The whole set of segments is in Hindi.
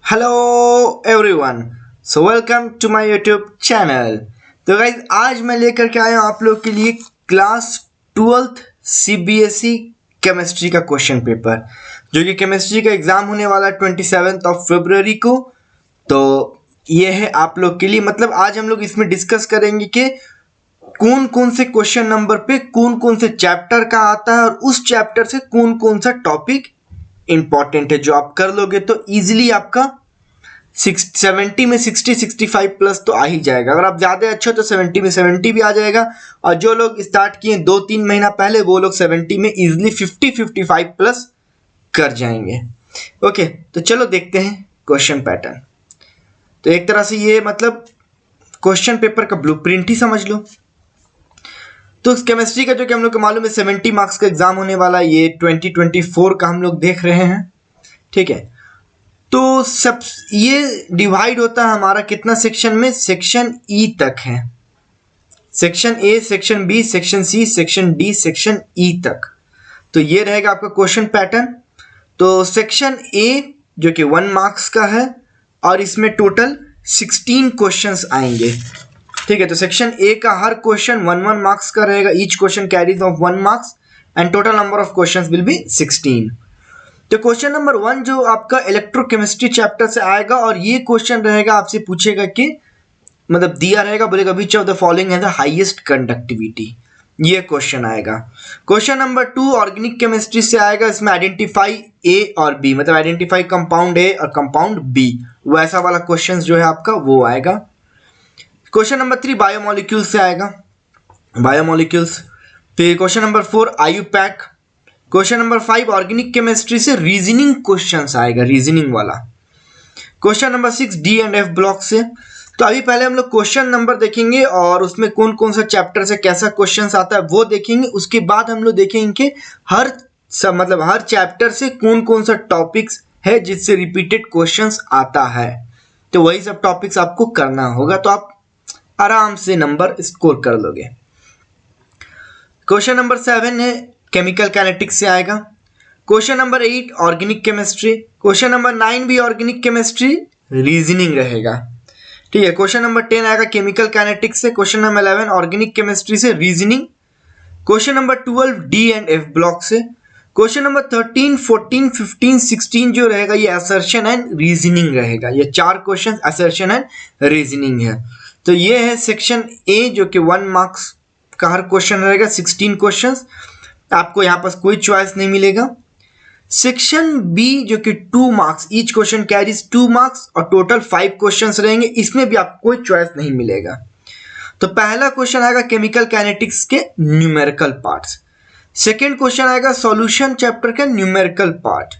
Hello everyone, so welcome to my YouTube channel. तो गाइज आज मैं लेकर के आया हूँ आप लोग के लिए क्लास 12th सीबीएसई केमिस्ट्री का क्वेश्चन पेपर, जो कि केमिस्ट्री का एग्जाम होने वाला 27 फरवरी को। तो ये है आप लोग के लिए, मतलब आज हम लोग इसमें डिस्कस करेंगे कि कौन कौन से क्वेश्चन नंबर पे कौन कौन से चैप्टर का आता है और उस चैप्टर से कौन कौन सा टॉपिक इंपॉर्टेंट है। जो आप कर लोगे तो इजीली आपका 70 में 60-65 प्लस तो आ ही जाएगा। अगर आप ज़्यादा अच्छे हो तो 70 में 70 भी आ जाएगा, और जो लोग स्टार्ट किए 2-3 महीना पहले वो लोग 70 में इजीली 50-55 प्लस कर जाएंगे। ओके, तो चलो देखते हैं क्वेश्चन पैटर्न। तो एक तरह से ये मतलब क्वेश्चन पेपर का ब्लूप्रिंट ही समझ लो। तो केमिस्ट्री का जो कि हम लोग को मालूम है 70 मार्क्स का एग्जाम होने वाला है, ये 2024 का हम लोग देख रहे हैं। ठीक है, तो सब ये डिवाइड होता है हमारा कितना सेक्शन में, सेक्शन ई तक है। Section A, section B, section C, section D, section E तक। तो ये रहेगा आपका क्वेश्चन पैटर्न। तो सेक्शन ए जो कि 1 मार्क्स का है और इसमें टोटल 16 क्वेश्चंस आएंगे। ठीक है, तो सेक्शन ए का हर क्वेश्चन 1 मार्क्स का रहेगा। Each question carries of 1 marks and total number of questions will be 16। तो क्वेश्चन नंबर 1 जो आपका इलेक्ट्रोकेमिस्ट्री चैप्टर से आएगा, और ये क्वेश्चन रहेगा आपसे पूछेगा कि मतलब दिया रहेगा, बोलेगा विच ऑफ द फॉलोइंग है द हाईएस्ट कंडक्टिविटी। ये क्वेश्चन आएगा। क्वेश्चन नंबर 2 ऑर्गेनिक केमिस्ट्री से आएगा, इसमें आइडेंटिफाई ए और बी, मतलब आइडेंटिफाई कंपाउंड ए और कंपाउंड बी, वैसा वाला क्वेश्चन जो है आपका वो आएगा। क्वेश्चन नंबर 3 बायोमोलिक्यूल्स से आएगा, बायोमोलिक्यूल्स। फिर question number 4 IUPAC. Question number 5 organic chemistry से रीजनिंग क्वेश्चंस आएगा, रीजनिंग वाला। Question number 6 D and F block से। तो अभी पहले हम लोग क्वेश्चन नंबर देखेंगे और उसमें कौन कौन सा चैप्टर से कैसा क्वेश्चंस आता है वो देखेंगे। उसके बाद हम लोग देखेंगे कि हर चैप्टर से कौन कौन सा टॉपिक्स है जिससे रिपीटेड क्वेश्चंस आता है। तो वही सब टॉपिक्स आपको करना होगा, तो आप आराम से नंबर स्कोर कर लोगे। क्वेश्चन नंबर 7 है केमिकल काइनेटिक्स से आएगा। Question number 8 organic chemistry. Question number 9 भी ऑर्गेनिक केमिस्ट्री, रीजनिंग रहेगा। ठीक है, क्वेश्चन नंबर 10 आएगा केमिकल काइनेटिक्स से। क्वेश्चन नंबर 11 ऑर्गेनिक केमिस्ट्री से, reasoning. Question number 12 D and F block से। क्वेश्चन नंबर 13, 14, 15, 16 जो रहेगा ये असर्शन एंड रीजनिंग रहेगा। ये 4 क्वेश्चन असर्शन एंड रीजनिंग है। तो ये है सेक्शन ए जो कि 1 मार्क्स का हर क्वेश्चन रहेगा, 16 क्वेश्चंस। आपको यहाँ पर कोई चॉइस नहीं मिलेगा। सेक्शन बी जो कि 2 marks, each question carries 2 marks और टोटल 5 क्वेश्चंस रहेंगे, इसमें भी आपको कोई चॉइस नहीं मिलेगा। तो पहला क्वेश्चन आएगा केमिकल काइनेटिक्स के न्यूमेरिकल पार्ट्स। सेकेंड क्वेश्चन आएगा सॉल्यूशन चैप्टर का न्यूमेरिकल पार्ट।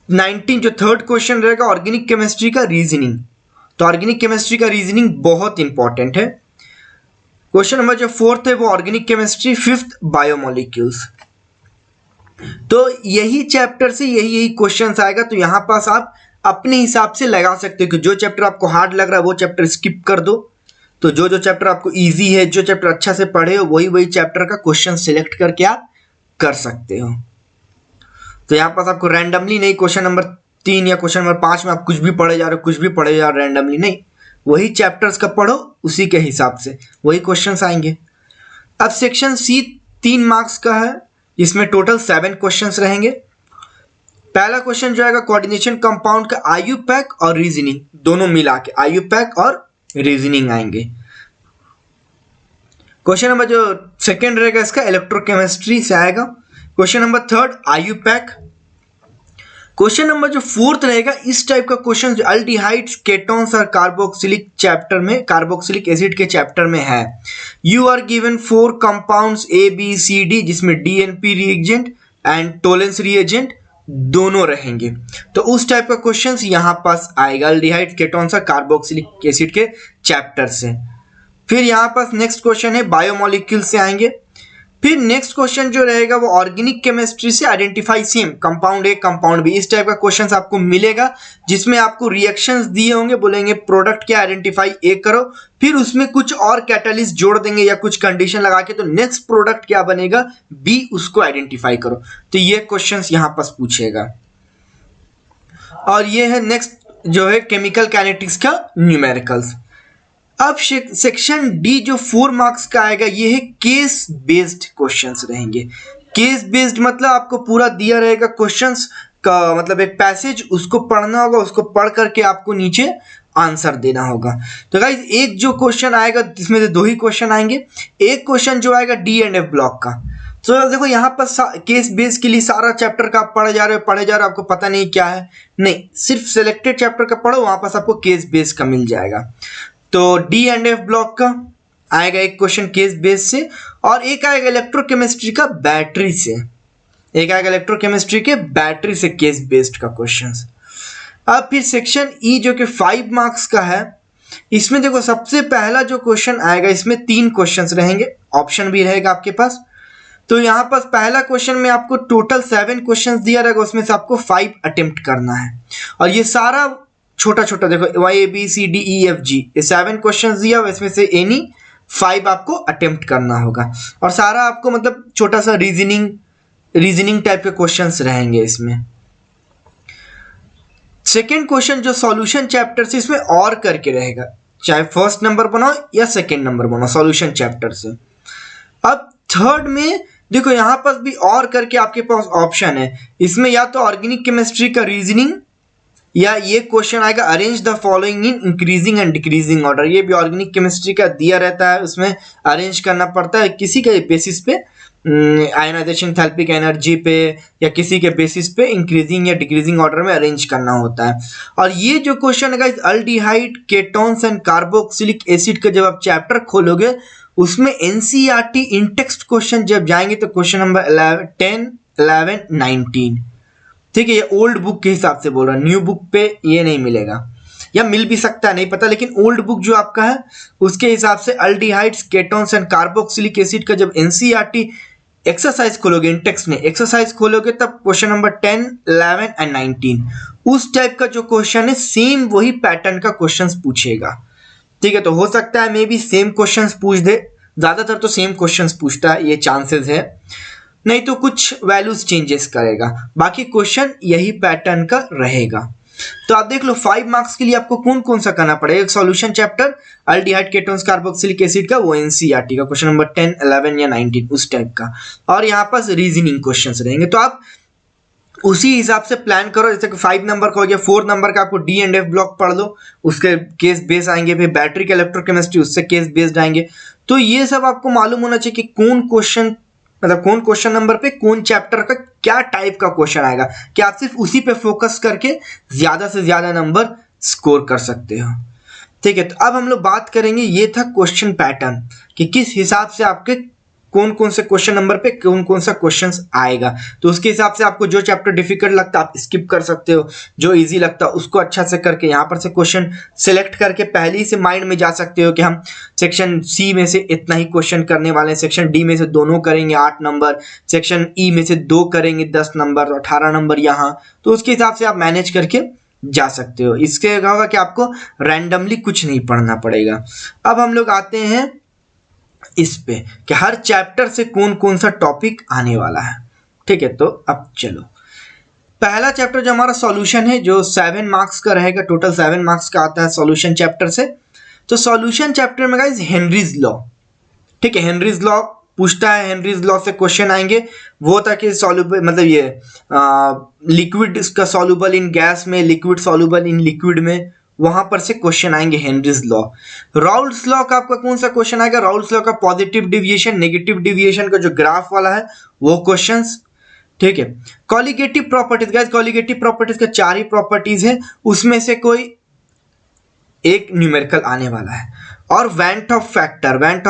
19 जो थर्ड क्वेश्चन रहेगा ऑर्गेनिक केमिस्ट्री का रीजनिंग। तो ऑर्गेनिक केमिस्ट्री का रीजनिंग बहुत इंपॉर्टेंट है। क्वेश्चन नंबर जो 4th है वो ऑर्गेनिक केमिस्ट्री, 5th बायोमोलिक्यूल्स। तो यही चैप्टर से यही क्वेश्चंस आएगा। तो यहां पास आप अपने हिसाब से लगा सकते हो कि जो चैप्टर आपको हार्ड लग रहा है वो चैप्टर स्किप कर दो। तो जो चैप्टर आपको इजी है, जो चैप्टर अच्छा से पढ़े हो, वही चैप्टर का क्वेश्चन सिलेक्ट करके आप कर सकते हो। तो यहाँ पास आपको रैंडमली नहीं, क्वेश्चन नंबर 3 या क्वेश्चन नंबर 5 में आप कुछ भी पढ़े जा रहे हो, कुछ भी पढ़े जा रहे हो, रैंडमली नहीं, वही चैप्टर्स का पढ़ो, उसी के हिसाब से वही क्वेश्चंस आएंगे। अब सेक्शन सी 3 मार्क्स का है, इसमें टोटल 7 क्वेश्चंस रहेंगे। पहला क्वेश्चन जो आएगा कोऑर्डिनेशन कंपाउंड का आयुपैक और रीजनिंग दोनों मिला के, आयुपैक और रीजनिंग आएंगे। क्वेश्चन नंबर जो सेकेंड रहेगा इसका इलेक्ट्रोकेमिस्ट्री से आएगा। Question number 3 IUPAC. Question number जो 4th रहेगा, इस टाइप का क्वेश्चन जो अल्डिहाइड्स, केटोन्स और कार्बोक्सिलिक चैप्टर में, कार्बोक्सिलिक एसिड के चैप्टर में है। You are given 4 compounds A B C D, जिसमें DNP reagent and Tollens reagent दोनों रहेंगे। तो उस टाइप का क्वेश्चन यहां पास आएगा अल्डिहाइड्स, केटोन्स और कार्बोक्सिलिक एसिड के चैप्टर से। फिर यहां पास नेक्स्ट क्वेश्चन है बायोमोलिक्यूल से आएंगे। फिर नेक्स्ट क्वेश्चन जो रहेगा वो ऑर्गेनिक केमिस्ट्री से identify same compound A compound B, इस टाइप का क्वेश्चन आपको मिलेगा, जिसमें आपको रिएक्शंस दिए होंगे, बोलेंगे प्रोडक्ट क्या आइडेंटिफाई ए करो, फिर उसमें कुछ और कैटलिस्ट जोड़ देंगे या कुछ कंडीशन लगा के, तो नेक्स्ट प्रोडक्ट क्या बनेगा बी, उसको आइडेंटिफाई करो। तो ये क्वेश्चन यहां पास पूछेगा। और ये है नेक्स्ट जो है केमिकल काइनेटिक्स का न्यूमेरिकल्स। अब सेक्शन डी जो 4 मार्क्स का आएगा ये है केस बेस्ड क्वेश्चंस रहेंगे। केस बेस्ड मतलब आपको पूरा दिया रहेगा क्वेश्चंस का, मतलब एक पैसेज उसको पढ़ना होगा, उसको पढ़ करके आपको नीचे आंसर देना होगा। तो गाइज एक जो क्वेश्चन आएगा जिसमें से 2 ही क्वेश्चन आएंगे। एक क्वेश्चन जो आएगा डी एंड एफ ब्लॉक का। तो देखो यहाँ पर केस बेस के लिए सारा चैप्टर का आप पढ़े जा रहे हो, आपको पता नहीं क्या है, नहीं सिर्फ सिलेक्टेड चैप्टर का पढ़ो, वहां पर आपको केस बेस का मिल जाएगा। तो डी एंड एफ ब्लॉक का आएगा एक क्वेश्चन केस बेस से, और एक आएगा इलेक्ट्रोकेमिस्ट्री का बैटरी से, एक आएगा इलेक्ट्रोकेमिस्ट्री के बैटरी से केस बेस्ड का क्वेश्चंस। अब फिर सेक्शन ई जो कि 5 मार्क्स का है, इसमें देखो सबसे पहला जो क्वेश्चन आएगा इसमें 3 क्वेश्चंस रहेंगे, ऑप्शन भी रहेगा आपके पास। तो यहाँ पर पहला क्वेश्चन में आपको टोटल 7 क्वेश्चंस दिया रहेगा, उसमें से आपको 5 अटेम्प्ट करना है, और ये सारा छोटा छोटा देखो Y A B C D E F G, ये 7 क्वेश्चंस दिया हुआ, इसमें से एनी 5 आपको अटेम्प्ट करना होगा, और सारा आपको मतलब छोटा सा रीजनिंग टाइप के क्वेश्चंस रहेंगे इसमें। सेकेंड क्वेश्चन जो सॉल्यूशन चैप्टर से, इसमें और करके रहेगा, चाहे फर्स्ट नंबर बनाओ या सेकेंड नंबर बनाओ सॉल्यूशन चैप्टर से। अब थर्ड में देखो यहाँ पर भी और करके आपके पास ऑप्शन है, इसमें या तो ऑर्गेनिक केमिस्ट्री का रीजनिंग, या ये क्वेश्चन आएगा arrange the following in increasing and decreasing order. ये भी ऑर्गेनिक केमिस्ट्री का दिया रहता है, उसमें अरेंज करना पड़ता है किसी के बेसिस पे, आयोनाइजेशन थैल्पिक एनर्जी पे, या किसी के बेसिस पे इंक्रीजिंग या डिक्रीजिंग ऑर्डर में अरेंज करना होता है। और ये जो क्वेश्चन है guys aldehyde, ketones and carboxylic acid का जब आप चैप्टर खोलोगे उसमें एनसीईआरटी इन टेक्स्ट क्वेश्चन जब जाएंगे तो क्वेश्चन नंबर 10, 11, 19, ठीक है। ये ओल्ड बुक के हिसाब से बोल रहा, न्यू बुक पे ये नहीं मिलेगा, या मिल भी सकता है नहीं पता, लेकिन ओल्ड बुक जो आपका है उसके हिसाब से aldehydes, ketones and carboxylic acid का जब एनसीईआरटी एक्सरसाइज खोलोगे, इन टेक्स्ट में एक्सरसाइज खोलोगे, तब क्वेश्चन नंबर 10, 11 एंड 19 उस टाइप का जो क्वेश्चन है सेम वही पैटर्न का क्वेश्चन पूछेगा, ठीक है। तो हो सकता है मे बी सेम क्वेश्चंस पूछ दे, ज्यादातर तो सेम क्वेश्चंस पूछता है, ये चांसेस है, नहीं तो कुछ वैल्यूज चेंजेस करेगा, बाकी क्वेश्चन यही पैटर्न का रहेगा। तो आप देख लो 5 मार्क्स के लिए आपको कौन कौन सा करना पड़ेगा। एक solution chapter aldehyde, ketones, carboxylic acid का, वो एनसीईआरटी का क्वेश्चन नंबर 10, 11 या 19 उस टाइप का, और यहाँ पास रीजनिंग क्वेश्चंस रहेंगे। तो आप उसी हिसाब से प्लान करो, जैसे कि 5 नंबर का हो गया, 4 नंबर का आपको डी एंड एफ ब्लॉक पढ़ लो, उसके केस बेस आएंगे, फिर बैटरी के इलेक्ट्रोकेमिस्ट्री उससे केस बेस्ड आएंगे। तो ये सब आपको मालूम होना चाहिए कि कौन क्वेश्चन, मतलब कौन क्वेश्चन नंबर पे कौन चैप्टर का क्या टाइप का क्वेश्चन आएगा, कि आप सिर्फ उसी पे फोकस करके ज्यादा से ज्यादा नंबर स्कोर कर सकते हो, ठीक है। तो अब हम लोग बात करेंगे, ये था क्वेश्चन पैटर्न कि किस हिसाब से आपके कौन कौन से क्वेश्चन नंबर पे कौन कौन सा क्वेश्चंस आएगा। तो उसके हिसाब से आपको जो चैप्टर डिफिकल्ट लगता है आप स्किप कर सकते हो, जो इजी लगता है उसको अच्छा से करके यहाँ पर से क्वेश्चन सिलेक्ट करके पहले ही से माइंड में जा सकते हो कि हम सेक्शन सी में से इतना ही क्वेश्चन करने वाले हैं, सेक्शन डी में से दोनों करेंगे 8 नंबर, सेक्शन ई में से 2 करेंगे 10 नंबर, 18 नंबर यहाँ। तो उसके हिसाब से आप मैनेज करके जा सकते हो। इसके होगा कि आपको रैंडमली कुछ नहीं पढ़ना पड़ेगा। अब हम लोग आते हैं इस पे कि हर चैप्टर से कौन कौन सा टॉपिक आने वाला है, ठीक है। तो अब चलो पहला चैप्टर जो हमारा सॉल्यूशन है, जो 7 मार्क्स का रहेगा, टोटल 7 मार्क्स का आता है सॉल्यूशन चैप्टर से। तो सॉल्यूशन चैप्टर में गाइस हेनरीज लॉ, ठीक है, हेनरीज लॉ पूछता है, हेनरीज लॉ से क्वेश्चन आएंगे। वो था कि सॉल्युबल, मतलब ये लिक्विड का सॉल्युबल इन गैस में, लिक्विड सॉल्युबल इन लिक्विड में, वहां पर से क्वेश्चन आएंगे हेनरीज लॉ। राउल्स लॉ का आपका कौन सा क्वेश्चन आएगा, राउल्स लॉ का पॉजिटिव डिविएशन, नेगेटिव डिविएशन का जो ग्राफ वाला है वो क्वेश्चंस, ठीक है। Colligative properties, guys colligative properties का 4 ही प्रॉपर्टीज है, उसमें से कोई एक न्यूमेरिकल आने वाला है, और वेंट ऑफ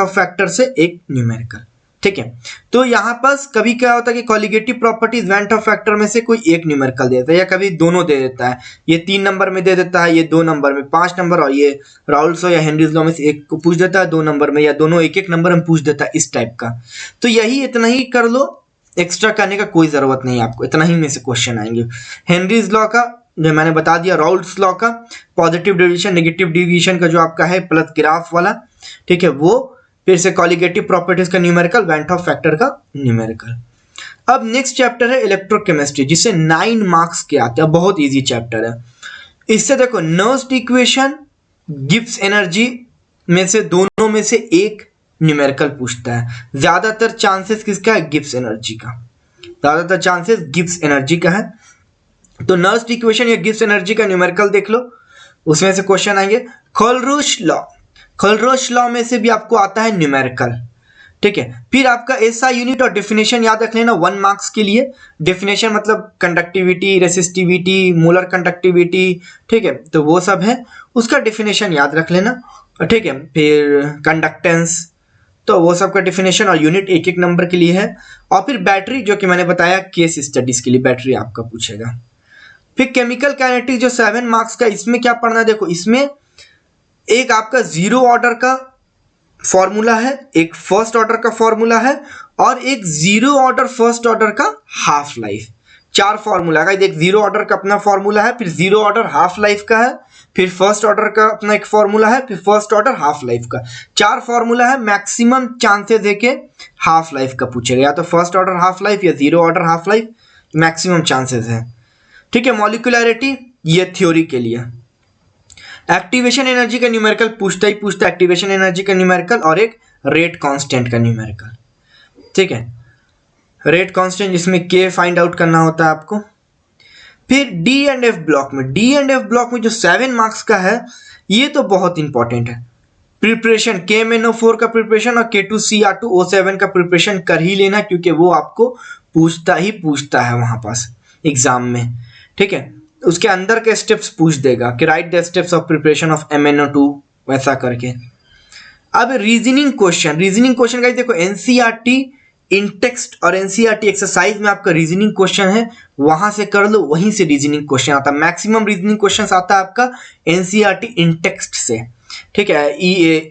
फैक्टर से एक न्यूमेरिकल, ठीक है। तो यहाँ पर कभी क्या होता है कि colligative properties went of factor में से कोई एक न्यूमेरिकल देता है, या कभी दोनों दे देता है, ये 3 नंबर में दे देता है, ये 2 नंबर में, 5 नंबर, और ये राउल्स लॉ या हेनरीज लॉ में से एक को पूछ देता है 2 नंबर में, या दोनों एक एक नंबर में पूछ देता है, इस टाइप का। तो यही इतना ही कर लो, एक्स्ट्रा करने का कोई जरूरत नहीं है आपको, इतना ही में से क्वेश्चन आएंगे। हेनरीज लॉ का जो मैंने बता दिया, राउल्स लॉ का पॉजिटिव डिविएशन, नेगेटिव डिविएशन का जो आपका है प्लस ग्राफ वाला, ठीक है, वो, फिर से कॉलिगेटिव प्रॉपर्टीज का न्यूमेरिकल, वेंट ऑफ फैक्टर का न्यूमेरिकल। अब नेक्स्ट चैप्टर है इलेक्ट्रोकेमिस्ट्री, जिसे 9 मार्क्स के आते हैं, बहुत इजी चैप्टर है। इससे देखो नर्स्ड इक्वेशन, गिब्स एनर्जी में से दोनों में से एक न्यूमेरिकल पूछता है। ज्यादातर चांसेस किसका है? गिब्स एनर्जी का, ज्यादातर चांसेस गिब्स एनर्जी का है। तो नर्स्ड इक्वेशन या गिब्स एनर्जी का न्यूमेरिकल देख लो, उसमें से क्वेश्चन आएंगे। खोलरूश लॉ, खोलरूश लॉ में से भी आपको आता है न्यूमेरिकल, ठीक है। फिर आपका एसआई यूनिट और डेफिनेशन याद रख लेना 1 मार्क्स के लिए। डेफिनेशन मतलब कंडक्टिविटी, रेसिस्टिविटी, मोलर कंडक्टिविटी, ठीक है, तो वो सब है, उसका डेफिनेशन याद रख लेना, ठीक है। फिर कंडक्टेंस, तो वो सब का डेफिनेशन और यूनिट एक एक नंबर के लिए है। और फिर बैटरी, जो कि मैंने बताया केस स्टडीज के लिए बैटरी आपका पूछेगा। फिर केमिकल काइनेटिक्स जो 7 मार्क्स का, इसमें क्या पढ़ना, देखो इसमें एक आपका जीरो ऑर्डर का फॉर्मूला है, एक फर्स्ट ऑर्डर का फॉर्मूला है, और एक जीरो ऑर्डर फर्स्ट ऑर्डर का हाफ लाइफ। 4 फॉर्मूला का, एक जीरो ऑर्डर का अपना फॉर्मूला है, फिर जीरो ऑर्डर हाफ लाइफ का है, फिर फर्स्ट ऑर्डर का अपना एक फॉर्मूला है, फिर फर्स्ट ऑर्डर हाफ लाइफ का। 4 फॉर्मूला है, मैक्सिमम चांसेस है कि हाफ लाइफ का पूछेगा, या तो फर्स्ट ऑर्डर हाफ लाइफ या zero order half life, maximum chances है, ठीक है। मॉलिक्यूलरिटी ये थ्योरी के लिए। एक्टिवेशन एनर्जी का न्यूमेरिकल पूछता ही पूछता, एक्टिवेशन एनर्जी का न्यूमेरिकल, और एक रेट कांस्टेंट का न्यूमेरिकल, ठीक है। रेट कांस्टेंट जिसमें के फाइंड आउट करना होता है आपको। फिर डी एंड एफ ब्लॉक में, डी एंड एफ ब्लॉक में जो 7 मार्क्स का है, ये तो बहुत इंपॉर्टेंट है। प्रिपरेशन KMnO4 का प्रिपरेशन और K2Cr2O7 का प्रिपरेशन कर ही लेना, क्योंकि वो आपको पूछता ही पूछता है वहां पास एग्जाम में, ठीक है। उसके अंदर के स्टेप्स पूछ देगा कि right the steps of preparation of MnO2, वैसा करके। अब रीजनिंग क्वेश्चन, रीजनिंग क्वेश्चन का देखो NCERT इन टेक्स्ट और NCERT एक्सरसाइज में आपका रीजनिंग क्वेश्चन है, वहां से कर लो, वहीं से रीजनिंग क्वेश्चन आता है। मैक्सिमम रीजनिंग क्वेश्चन आता है आपका NCERT इन टेक्स्ट से, ठीक है।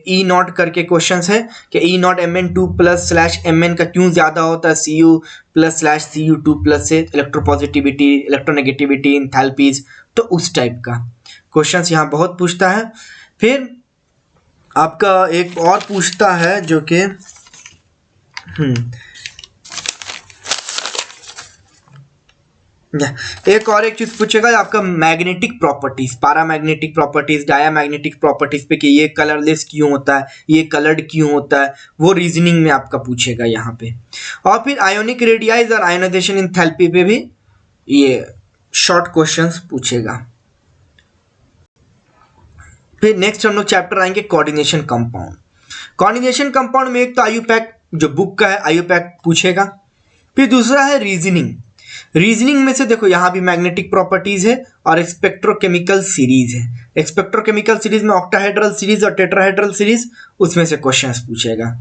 ई नॉट करके क्वेश्चन है कि E not Mn2 plus slash Mn का क्यों ज्यादा होता है Cu plus slash Cu2 plus से, इलेक्ट्रोपॉजिटिविटी, इलेक्ट्रोनेगेटिविटी, इंथैल्पीज, तो उस टाइप का क्वेश्चन यहाँ बहुत पूछता है। फिर आपका एक और पूछता है जो कि एक चीज पूछेगा आपका magnetic properties, paramagnetic properties, diamagnetic properties पे कि ये कलरलेस क्यों होता है, ये कलर्ड क्यों होता है, वो रीजनिंग में आपका पूछेगा यहाँ पे। और फिर आयोनिक रेडियाइज और आयोनाइजेशन एंथैल्पी पे भी ये शॉर्ट क्वेश्चंस पूछेगा। फिर नेक्स्ट हम लोग चैप्टर आएंगे कोऑर्डिनेशन कंपाउंड। कोऑर्डिनेशन कंपाउंड में एक तो आयुपैक जो बुक का है, आयुपैक पूछेगा। फिर दूसरा है रीजनिंग, रीजनिंग में से देखो यहाँ भी मैग्नेटिक प्रॉपर्टीज है और स्पेक्ट्रोकेमिकल सीरीज है। स्पेक्ट्रोकेमिकल सीरीज में ऑक्टाहेड्रल सीरीज और टेट्राहेड्रल सीरीज, उसमें से क्वेश्चंस पूछेगा।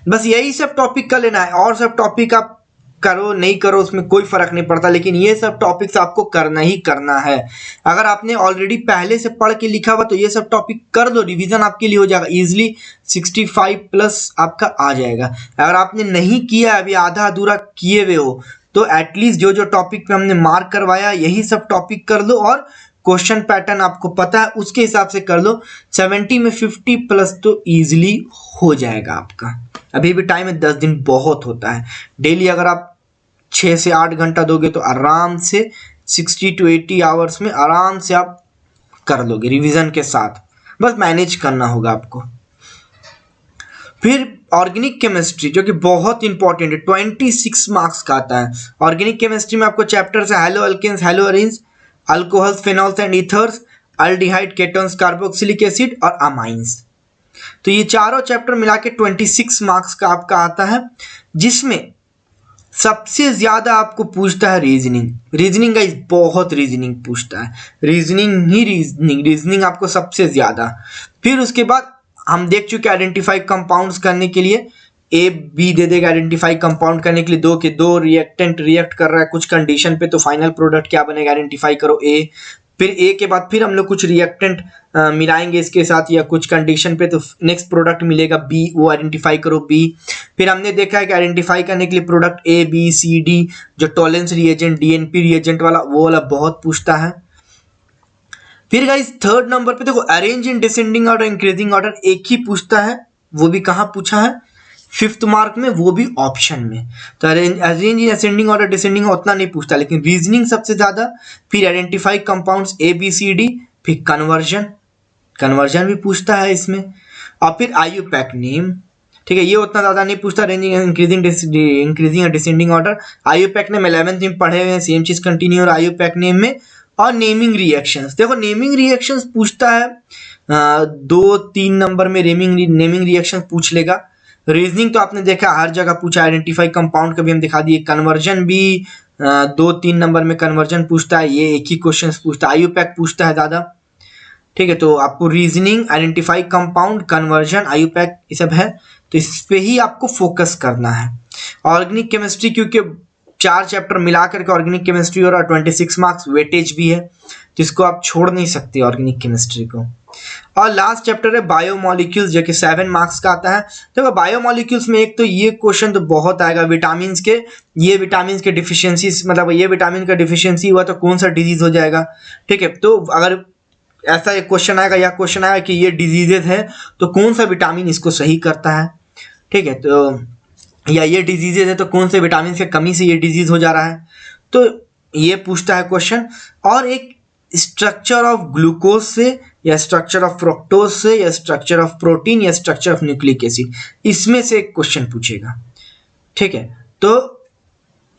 बस यही सब टॉपिक का लेना है, और सब टॉपिक आप करो नहीं करो उसमें कोई फर्क नहीं पड़ता, लेकिन ये सब टॉपिक्स आपको करना ही करना है। अगर आपने ऑलरेडी पहले से पढ़ के लिखा हुआ तो ये सब टॉपिक कर लो, रिवीजन आपके लिए हो जाएगा, इजिली 65 प्लस आपका आ जाएगा। अगर आपने नहीं किया, अभी आधा अधूरा किए हुए हो, तो एटलीस्ट जो जो टॉपिक पे हमने मार्क करवाया यही सब टॉपिक कर लो, और क्वेश्चन पैटर्न आपको पता है उसके हिसाब से कर लो। 70 में 50 प्लस तो इजिली हो जाएगा आपका। अभी भी टाइम है, 10 दिन बहुत होता है। डेली अगर आप 6 से 8 घंटा दोगे तो आराम से 60 to 80 आवर्स में आराम से आप कर लोगे रिवीजन के साथ, बस मैनेज करना होगा आपको। फिर ऑर्गेनिक केमिस्ट्री जो कि बहुत इंपॉर्टेंट है, 26 मार्क्स का आता है। ऑर्गेनिक केमिस्ट्री में आपको चैप्टर्स है halo alkanes, halo arenes, alcohols, phenols and ethers, aldehyde, ketones, carboxylic acid और अमाइंस। तो ये चारों चैप्टर मिला के 26 मार्क्स का आपका आता है, जिसमें सबसे ज्यादा आपको पूछता है रीजनिंग। रीजनिंग का बहुत रीजनिंग पूछता है, रीजनिंग आपको सबसे ज्यादा। फिर उसके बाद हम देख चुके आइडेंटिफाई कंपाउंड्स करने के लिए ए बी दे देगा, आइडेंटिफाई कंपाउंड करने के लिए दो के दो रिएक्टेंट रिएक्ट कर रहा है कुछ कंडीशन पे, तो फाइनल प्रोडक्ट क्या बनेगा, आइडेंटिफाई करो ए। फिर ए के बाद फिर हम लोग कुछ रिएक्टेंट मिलाएंगे इसके साथ या कुछ कंडीशन पे, तो नेक्स्ट प्रोडक्ट मिलेगा बी, वो आइडेंटिफाई करो बी। फिर हमने देखा है कि आइडेंटिफाई करने के लिए product A B C D, जो टॉलेंस रिएजेंट डीएनपी रिएजेंट वाला, वो वाला बहुत पूछता है। फिर गाइस थर्ड नंबर पे देखो arrange in descending order increasing order, एक ही पूछता है, वो भी कहाँ पूछा है, 5th मार्क में, वो भी ऑप्शन में। तो arrange in ascending order descending उतना नहीं पूछता, लेकिन रीजनिंग सबसे ज्यादा, फिर आइडेंटिफाई कंपाउंड्स ABCD, फिर कन्वर्जन भी पूछता है इसमें, और फिर IUPAC नेम। ठीक है, ये उतना ज्यादा नहीं पूछता, ranging increasing descending order. IUPAC name 11th में पढ़े हुए हैं, सेम चीज कंटिन्यू और IUPAC नेम में। और नेमिंग रिएक्शंस, देखो नेमिंग रिएक्शंस पूछता है 2-3 नंबर में, नेमिंग रिएक्शंस पूछ लेगा। रीजनिंग तो आपने देखा हर जगह पूछा, आइडेंटिफाई कंपाउंड का भी हम दिखा दिए। कन्वर्जन भी 2-3 नंबर में कन्वर्जन पूछता है, ये एक ही क्वेश्चन पूछता है। IUPAC पूछता है ज्यादा। ठीक है, तो आपको reasoning, identify compound, conversion, IUPAC ये सब है, तो इस पे ही आपको फोकस करना है। ऑर्गेनिक केमिस्ट्री क्योंकि 4 चैप्टर मिला करके ऑर्गेनिक केमिस्ट्री और 26 मार्क्स वेटेज भी है, तो इसको आप छोड़ नहीं सकते ऑर्गेनिक केमिस्ट्री को। और लास्ट चैप्टर है बायोमोलिक्यूल्स, जो कि 7 मार्क्स का आता है। देखो बायोमोलिक्यूल्स में एक तो ये क्वेश्चन तो बहुत आएगा, विटामिन के डिफिशियंसी, मतलब ये विटामिन का डिफिशियंसी हुआ तो कौन सा डिजीज हो जाएगा। ठीक है, तो अगर ऐसा एक क्वेश्चन आएगा या क्वेश्चन आएगा कि ये डिजीजेज है तो कौन सा विटामिन इसको सही करता है। ठीक है, तो या ये डिजीजेज है तो कौन से विटामिन की कमी से ये डिजीज हो जा रहा है, तो ये पूछता है क्वेश्चन। और एक स्ट्रक्चर ऑफ ग्लूकोज से, या स्ट्रक्चर ऑफ फ्रुक्टोज से, या स्ट्रक्चर ऑफ प्रोटीन, या स्ट्रक्चर ऑफ न्यूक्लिक एसिड, इसमें से एक क्वेश्चन पूछेगा। ठीक है, तो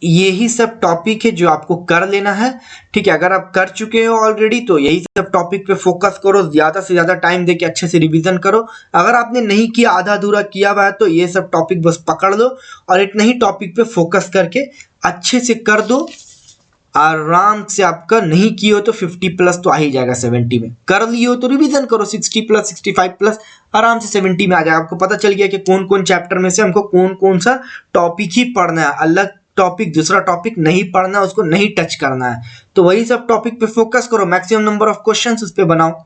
यही सब टॉपिक है जो आपको कर लेना है। ठीक है, अगर आप कर चुके हो ऑलरेडी तो यही सब टॉपिक पे फोकस करो, ज्यादा से ज्यादा टाइम देके अच्छे से रिवीजन करो। अगर आपने नहीं किया, आधा अधूरा किया हुआ है, तो ये सब टॉपिक बस पकड़ लो और इतना ही टॉपिक पे फोकस करके अच्छे से कर दो। आराम से आपका नहीं किए हो तो 50+ तो आ ही जाएगा, 70 में कर लिए हो तो रिवीजन करो 60+, 65+, आराम से 70 में आ जाएगा। आपको पता चल गया कि कौन कौन चैप्टर में से हमको कौन कौन सा टॉपिक ही पढ़ना है, अलग टॉपिक दूसरा टॉपिक नहीं पढ़ना, उसको नहीं टच करना है। तो वही सब टॉपिक पे फोकस करो, मैक्सिमम नंबर ऑफ क्वेश्चंस उस पे बनाओ।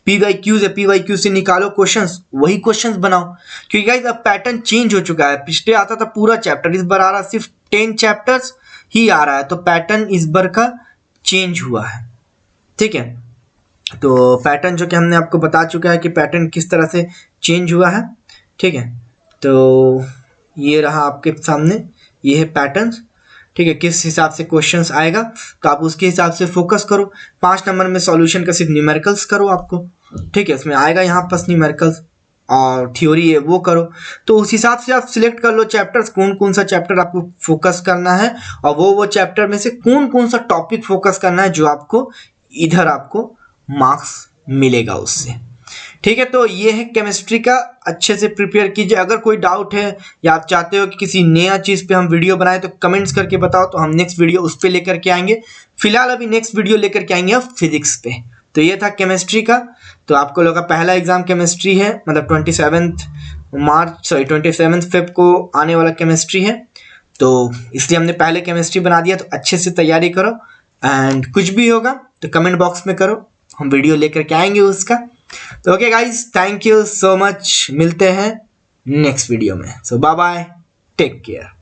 PYQs है, PYQ से निकालो क्वेश्चंस, वही क्वेश्चंस बनाओ। क्योंकि गाइस अब पैटर्न चेंज हो चुका है, पिछले आता था पूरा चैप्टर, इस बार आ रहा सिर्फ 10 चैप्टर्स ही आ रहा है, तो पैटर्न इस बार का चेंज हुआ है। ठीक है, तो पैटर्न जो कि हमने आपको बता चुका है कि पैटर्न किस तरह से चेंज हुआ है। ठीक है, तो ये रहा आपके सामने, ये है पैटर्न्स। ठीक है, किस हिसाब से क्वेश्चंस आएगा तो आप उसके हिसाब से फोकस करो। 5 नंबर में सॉल्यूशन का सिर्फ न्यूमेरिकल्स करो आपको। ठीक है, इसमें आएगा यहाँ पास न्यूमेरिकल्स और थ्योरी है वो करो, तो उस हिसाब से आप सिलेक्ट कर लो चैप्टर्स, कौन कौन सा चैप्टर आपको फोकस करना है, और वो चैप्टर में से कौन कौन सा टॉपिक फोकस करना है जो आपको इधर आपको मार्क्स मिलेगा उससे। ठीक है, तो ये है केमिस्ट्री का, अच्छे से प्रिपेयर कीजिए। अगर कोई डाउट है या आप चाहते हो कि किसी नया चीज पे हम वीडियो बनाए तो कमेंट्स करके बताओ, तो हम नेक्स्ट वीडियो उस पे लेकर के आएंगे। फिलहाल अभी नेक्स्ट वीडियो लेकर के आएंगे अब फिजिक्स पे। तो ये था केमिस्ट्री का। तो आपको लोगों का पहला एग्जाम केमिस्ट्री है, मतलब 27 फेब को आने वाला केमिस्ट्री है, तो इसलिए हमने पहले केमिस्ट्री बना दिया। तो अच्छे से तैयारी करो, एंड कुछ भी होगा तो कमेंट बॉक्स में करो, हम वीडियो लेकर के आएंगे उसका। तो okay guys, thank you so much, मिलते हैं नेक्स्ट वीडियो में। सो बाय बाय, टेक केयर।